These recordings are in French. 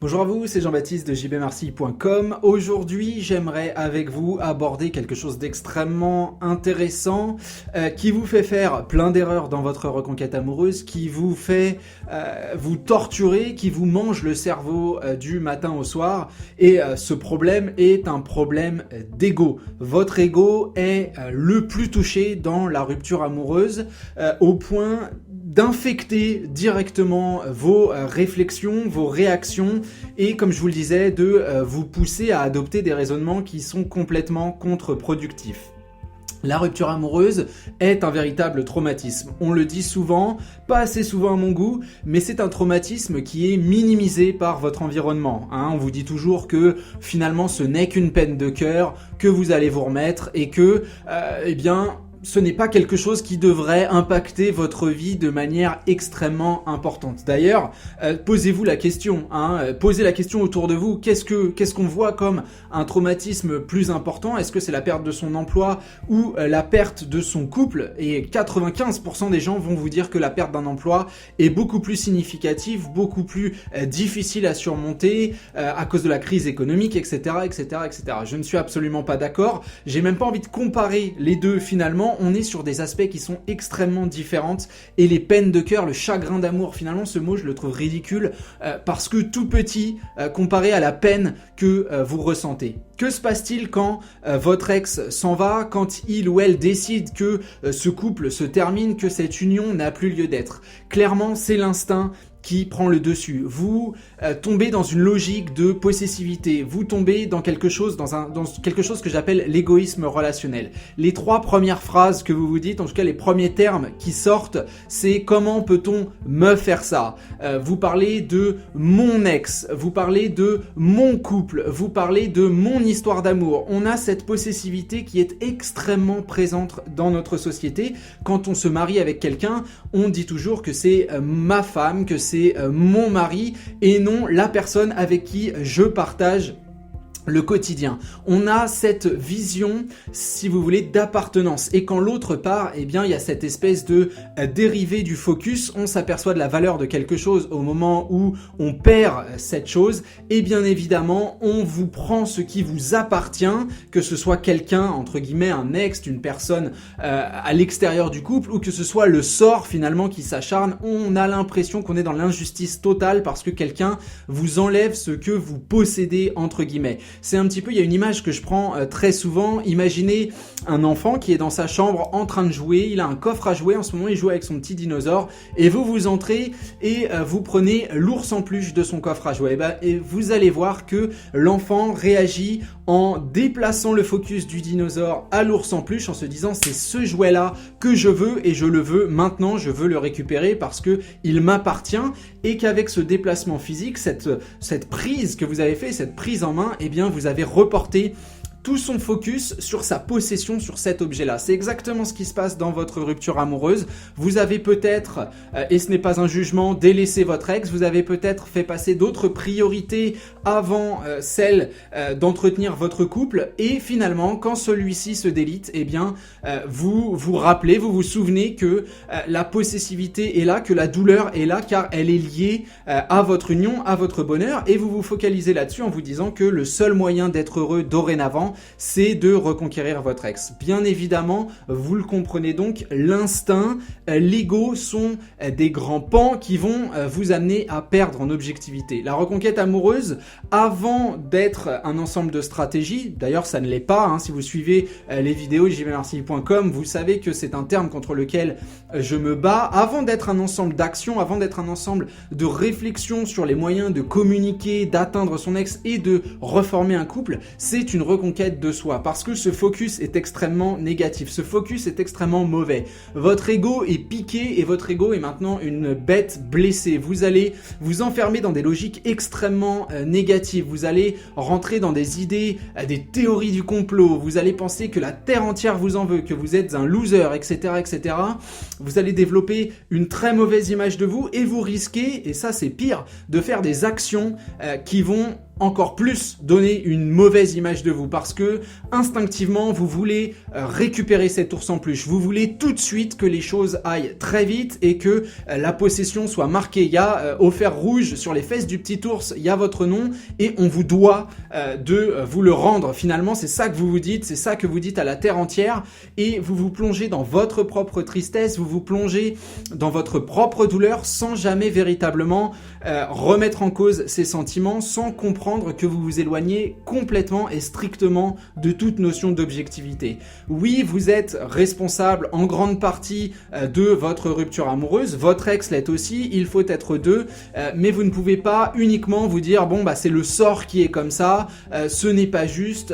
Bonjour à vous, c'est Jean-Baptiste de jbmarcy.com. Aujourd'hui, j'aimerais avec vous aborder quelque chose d'extrêmement intéressant qui vous fait faire plein d'erreurs dans votre reconquête amoureuse, qui vous fait vous torturer, qui vous mange le cerveau du matin au soir. Et ce problème est un problème d'ego. Votre ego est le plus touché dans la rupture amoureuse au point d'infecter directement vos réflexions, vos réactions et, comme je vous le disais, de vous pousser à adopter des raisonnements qui sont complètement contre-productifs. La rupture amoureuse est un véritable traumatisme. On le dit souvent, pas assez souvent à mon goût, mais c'est un traumatisme qui est minimisé par votre environnement. On vous dit toujours que finalement ce n'est qu'une peine de cœur, que vous allez vous remettre et que, ce n'est pas quelque chose qui devrait impacter votre vie de manière extrêmement importante. D'ailleurs, posez-vous la question, posez la question autour de vous, qu'est-ce qu'on voit comme un traumatisme plus important? Est-ce que c'est la perte de son emploi ou la perte de son couple? Et 95% des gens vont vous dire que la perte d'un emploi est beaucoup plus significative, beaucoup plus difficile à surmonter à cause de la crise économique, etc., etc., etc. Je ne suis absolument pas d'accord. J'ai même pas envie de comparer les deux finalement. On est sur des aspects qui sont extrêmement différents et les peines de cœur, le chagrin d'amour, finalement ce mot je le trouve ridicule parce que tout petit comparé à la peine que vous ressentez. Que se passe-t-il quand votre ex s'en va, quand il ou elle décide que ce couple se termine, que cette union n'a plus lieu d'être? Clairement, c'est l'instinct qui prend le dessus. Vous tombez dans une logique de possessivité. Vous tombez dans quelque chose, dans quelque chose que j'appelle l'égoïsme relationnel. Les 3 premières phrases que vous vous dites, en tout cas les premiers termes qui sortent, c'est comment peut-on me faire ça? Vous parlez de mon ex, vous parlez de mon couple, vous parlez de mon histoire d'amour. On a cette possessivité qui est extrêmement présente dans notre société. Quand on se marie avec quelqu'un, on dit toujours que c'est ma femme, que c'est mon mari et non la personne avec qui je partage le quotidien. On a cette vision, si vous voulez, d'appartenance. Et quand l'autre part, il y a cette espèce de dérivé du focus. On s'aperçoit de la valeur de quelque chose au moment où on perd cette chose. Et bien évidemment, on vous prend ce qui vous appartient, que ce soit quelqu'un, entre guillemets, un ex, une personne à l'extérieur du couple, ou que ce soit le sort finalement qui s'acharne. On a l'impression qu'on est dans l'injustice totale parce que quelqu'un vous enlève ce que vous possédez, entre guillemets. C'est un petit peu, il y a une image que je prends très souvent. Imaginez un enfant qui est dans sa chambre en train de jouer. Il a un coffre à jouer. En ce moment, il joue avec son petit dinosaure. Et vous entrez et vous prenez l'ours en peluche de son coffre à jouer. Et vous allez voir que l'enfant réagit en déplaçant le focus du dinosaure à l'ours en peluche en se disant c'est ce jouet-là que je veux et je le veux maintenant. Je veux le récupérer parce que il m'appartient et qu'avec ce déplacement physique, cette prise que vous avez fait, cette prise en main, vous avez reporté tout son focus sur sa possession, sur cet objet-là. C'est exactement ce qui se passe dans votre rupture amoureuse. Vous avez peut-être, et ce n'est pas un jugement, délaissé votre ex. Vous avez peut-être fait passer d'autres priorités avant celle d'entretenir votre couple. Et finalement, quand celui-ci se délite, vous vous rappelez, vous vous souvenez que la possessivité est là, que la douleur est là, car elle est liée à votre union, à votre bonheur. Et vous vous focalisez là-dessus en vous disant que le seul moyen d'être heureux dorénavant, c'est de reconquérir votre ex. Bien évidemment, vous le comprenez donc, l'instinct, l'ego sont des grands pans qui vont vous amener à perdre en objectivité. La reconquête amoureuse, avant d'être un ensemble de stratégies, d'ailleurs ça ne l'est pas, si vous suivez les vidéos jbmarcy.com, vous savez que c'est un terme contre lequel je me bats. Avant d'être un ensemble d'actions, avant d'être un ensemble de réflexions sur les moyens de communiquer, d'atteindre son ex et de reformer un couple, c'est une reconquête de soi, parce que ce focus est extrêmement négatif, ce focus est extrêmement mauvais. Votre ego est piqué et votre ego est maintenant une bête blessée. Vous allez vous enfermer dans des logiques extrêmement négatives, vous allez rentrer dans des idées, des théories du complot, vous allez penser que la terre entière vous en veut, que vous êtes un loser, etc., etc. Vous allez développer une très mauvaise image de vous et vous risquez, et ça c'est pire, de faire des actions qui vont encore plus donner une mauvaise image de vous parce que instinctivement vous voulez récupérer cet ours en peluche, vous voulez tout de suite que les choses aillent très vite et que la possession soit marquée. Il y a au fer rouge sur les fesses du petit ours, il y a votre nom et on vous doit de vous le rendre. Finalement c'est ça que vous vous dites, c'est ça que vous dites à la terre entière et vous vous plongez dans votre propre tristesse, vous vous plongez dans votre propre douleur sans jamais véritablement remettre en cause ces sentiments, sans comprendre que vous vous éloignez complètement et strictement de toute notion d'objectivité. Oui, vous êtes responsable en grande partie de votre rupture amoureuse, votre ex l'est aussi, il faut être deux, mais vous ne pouvez pas uniquement vous dire bon bah c'est le sort qui est comme ça, ce n'est pas juste,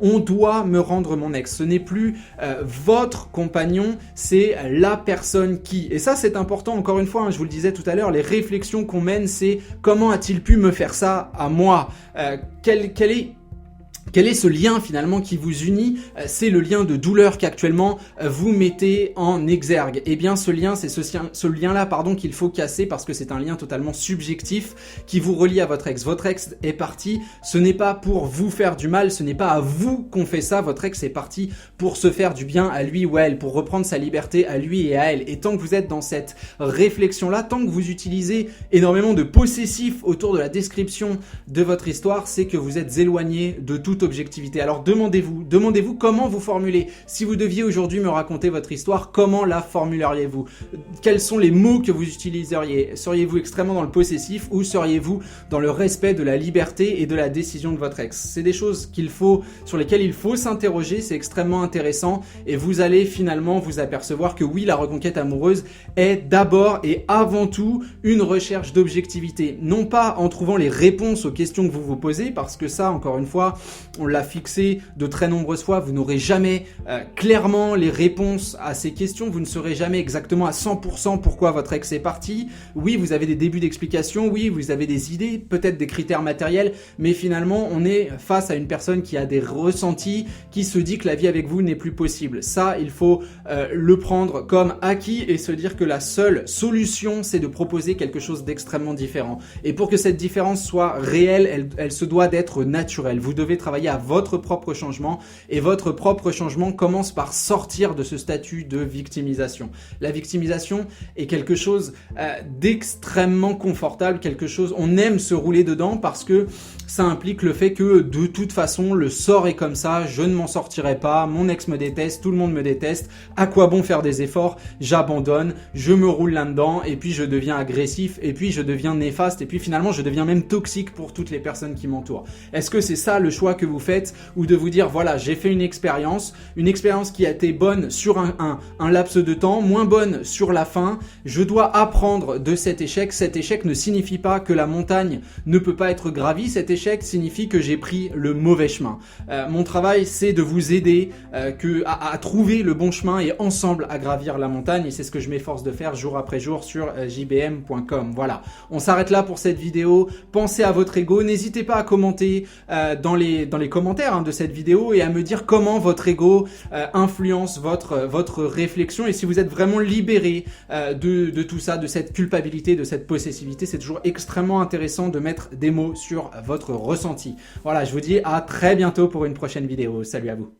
on doit me rendre mon ex. Ce n'est plus votre compagnon, c'est la personne qui. Et ça c'est important encore une fois, hein, je vous le disais tout à l'heure, les réflexions qu'on mène c'est comment a-t-il pu me faire ça à moi, quel est ce lien finalement qui vous unit? C'est le lien de douleur qu'actuellement vous mettez en exergue. Et bien ce lien, c'est ce lien-là qu'il faut casser parce que c'est un lien totalement subjectif qui vous relie à votre ex. Votre ex est parti, ce n'est pas pour vous faire du mal, ce n'est pas à vous qu'on fait ça, votre ex est parti pour se faire du bien à lui ou à elle, pour reprendre sa liberté à lui et à elle. Et tant que vous êtes dans cette réflexion-là, tant que vous utilisez énormément de possessifs autour de la description de votre histoire, c'est que vous êtes éloigné de toute objectivité. Alors demandez-vous comment vous formulez. Si vous deviez aujourd'hui me raconter votre histoire, comment la formuleriez-vous? Quels sont les mots que vous utiliseriez? Seriez-vous extrêmement dans le possessif ou seriez-vous dans le respect de la liberté et de la décision de votre ex? C'est des choses sur lesquelles il faut s'interroger, c'est extrêmement intéressant et vous allez finalement vous apercevoir que oui, la reconquête amoureuse est d'abord et avant tout une recherche d'objectivité. Non pas en trouvant les réponses aux questions que vous vous posez, parce que ça, encore une fois, on l'a fixé de très nombreuses fois, vous n'aurez jamais clairement les réponses à ces questions, vous ne saurez jamais exactement à 100% pourquoi votre ex est parti. Oui, vous avez des débuts d'explication, oui, vous avez des idées, peut-être des critères matériels, mais finalement, on est face à une personne qui a des ressentis, qui se dit que la vie avec vous n'est plus possible. Ça, il faut le prendre comme acquis et se dire que la seule solution, c'est de proposer quelque chose d'extrêmement différent. Et pour que cette différence soit réelle, elle se doit d'être naturelle. Vous devez travailler à votre propre changement et votre propre changement commence par sortir de ce statut de victimisation. La victimisation est quelque chose d'extrêmement confortable, on aime se rouler dedans parce que ça implique le fait que de toute façon le sort est comme ça, je ne m'en sortirai pas, mon ex me déteste, tout le monde me déteste, à quoi bon faire des efforts, j'abandonne, je me roule là-dedans et puis je deviens agressif et puis je deviens néfaste et puis finalement je deviens même toxique pour toutes les personnes qui m'entourent. Est-ce que c'est ça le choix que vous faites ou de vous dire voilà j'ai fait une expérience qui a été bonne sur un laps de temps, moins bonne sur la fin, je dois apprendre de cet échec ne signifie pas que la montagne ne peut pas être gravie, cet échec signifie que j'ai pris le mauvais chemin. Mon travail c'est de vous aider à trouver le bon chemin et ensemble à gravir la montagne et c'est ce que je m'efforce de faire jour après jour sur jbm.com. Voilà, on s'arrête là pour cette vidéo, pensez à votre ego, n'hésitez pas à commenter dans les commentaires de cette vidéo et à me dire comment votre ego influence votre réflexion et si vous êtes vraiment libéré de tout ça, de cette culpabilité, de cette possessivité. C'est toujours extrêmement intéressant de mettre des mots sur votre ressenti. Voilà, je vous dis à très bientôt pour une prochaine vidéo. Salut à vous.